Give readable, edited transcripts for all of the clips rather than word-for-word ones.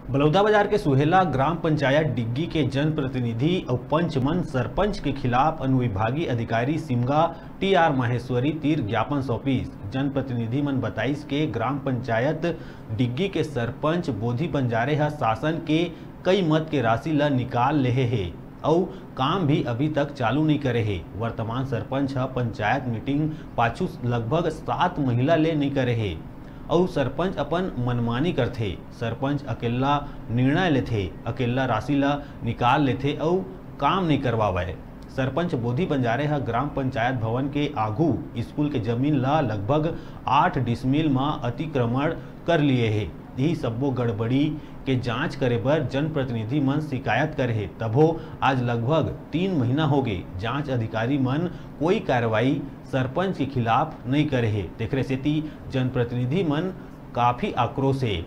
बलौदाबाजार के सुहेला ग्राम पंचायत डिग्गी के जनप्रतिनिधि और पंचमन सरपंच के खिलाफ अनुविभागीय अधिकारी सिमगा टी.आर. माहेश्वरी तीर ज्ञापन सौंपीस। जनप्रतिनिधि मन बताइस के ग्राम पंचायत डिग्गी के सरपंच बोधी बंजारे हा शासन के कई मत के राशि ला निकाल लेहे है और काम भी अभी तक चालू नहीं करे है। वर्तमान सरपंच हा पंचायत मीटिंग पाछू लगभग 7 महीना ले नहीं करे है और सरपंच अपन मनमानी करथे। सरपंच अकेला निर्णय लेथे, अकेला राशि ला निकाल लेथे और काम नहीं करवावे। सरपंच बोधी बंजारे हा ग्राम पंचायत भवन के आगू स्कूल के जमीन ला लगभग 8 डिसमिल में अतिक्रमण कर लिए है। यही सबो गड़बड़ी के जांच करे बर जनप्रतिनिधि मन शिकायत करे है, तभो आज लगभग 3 महीना हो गए जांच अधिकारी मन कोई कार्रवाई सरपंच के खिलाफ नहीं करे है। तेखरे सेती जनप्रतिनिधि मन काफी आक्रोश है,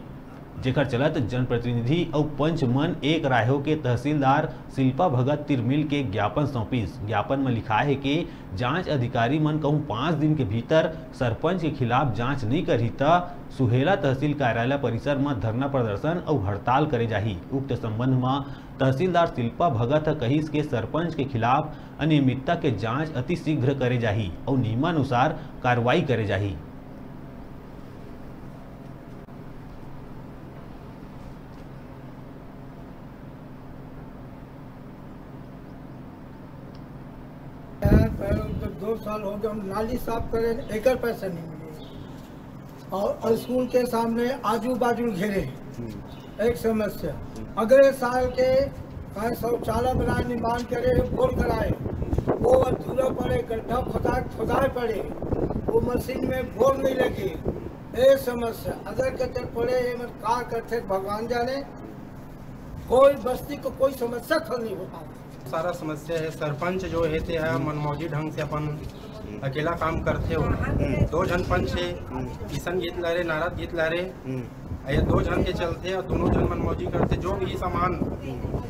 जेकर चलत जनप्रतिनिधि और पंच मन एक राय हो के तहसीलदार शिल्पा भगत तिरमिल के ज्ञापन सौंपीस। ज्ञापन में लिखा है कि जांच अधिकारी मन कहूँ 5 दिन के भीतर सरपंच के खिलाफ जांच नहीं करी त सुहेला तहसील कार्यालय परिसर में धरना प्रदर्शन और हड़ताल करे जाही। उक्त संबंध में तहसीलदार शिल्पा भगत कहिस के सरपंच के खिलाफ अनियमितता के जांच अति शीघ्र करे जाही और नियमानुसार कार्रवाई करे जाही। तो 2 साल हो गए हम नाली साफ करें, एक पैसा नहीं मिले और स्कूल के सामने आजू बाजू घेरे एक समस्या। अगले साल के शौचालय बनाए निर्माण करे बोर कराए, वो अधूरा पड़े, गड्ढा खोदाए पड़े, वो मशीन में बोर नहीं लगी। ये समस्या अगर कचर पड़े का करते भगवान जाने, कोई बस्ती को कोई समस्या हल नहीं होता। सारा समस्या है सरपंच जो है मनमौजी ढंग से अपन अकेला काम करते हो। 2 जन पंच है, किशन गीत ला रहे, नारद गीत ला रहे, ये 2 जन के चलते और दोनों जन मनमौजी करते। जो भी सामान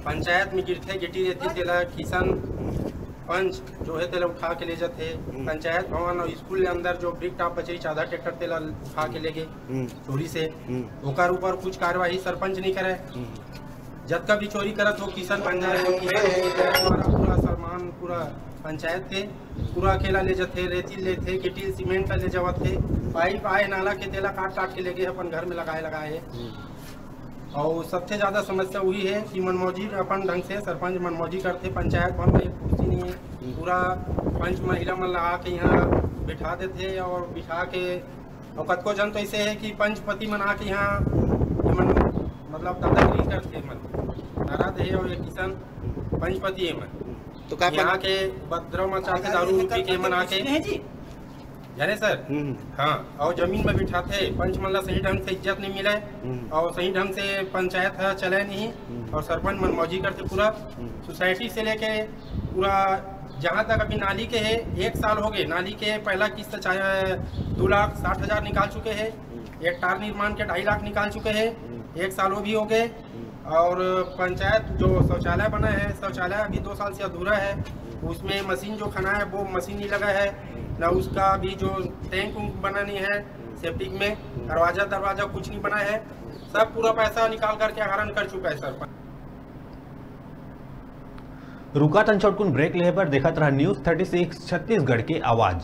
पंचायत में गिरते गिटी रहती तेला किसान पंच जो है तेला उठा के ले जाते। पंचायत भवन और स्कूल के अंदर जो ब्रिक टाप बचे आधा ट्रैक्टर तेला उठा के ले गए चोरी से। ओकर ऊपर कुछ कार्यवाही सरपंच नहीं करे। जब का भी चोरी करत हो किसान बंजारे हो, पूरा सामान पूरा पंचायत के पूरा अकेला ले जाते। रेती लेते, गिटी सीमेंट ले जावत थे, पाइप आए नाला के तेला काट के ले गए अपन घर में लगाए। और सबसे ज्यादा समस्या वही है कि मनमौजी अपन ढंग से सरपंच मनमौजी करते। पंचायत भवन में एक कुर्सी नहीं है, पूरा पंच महिला मन लगा के यहाँ बिठा देते और बिठा के। और कतको जन तो ऐसे है कि पंचपति मन आके यहाँ मतलब दादागिरी करते मन नाराज है। और ये किसान पंचपति है मन तो का यहाँ के बद्रव मचा के दारू पी के मन आके जाने सर। हाँ, और जमीन में बिठाते पंच मन ला सही ढंग से इज्जत नहीं मिले और सही ढंग से पंचायत चले नहीं। और सरपंच मनमौजी करते पूरा सोसाइटी से लेके पूरा जहाँ तक अभी नाली के है 1 साल हो गए। नाली के पहला किस्त 2,60,000 निकाल चुके हैं, एक टार निर्माण के 2.5 लाख निकाल चुके हैं, 1 साल वो भी हो गए। और पंचायत जो शौचालय बना है, शौचालय अभी 2 साल से अधूरा है। उसमें मशीन जो खाना है वो मशीन नहीं लगा है, ना उसका भी जो टैंक बना नहीं है सेप्टिक में, दरवाजा कुछ नहीं बना है। सब पूरा पैसा निकाल करके हरण कर चुका है सरपंच। रुका तन छोटकुन ब्रेक ले पर देखत रहा न्यूज़ 36 छत्तीसगढ़ के आवाज।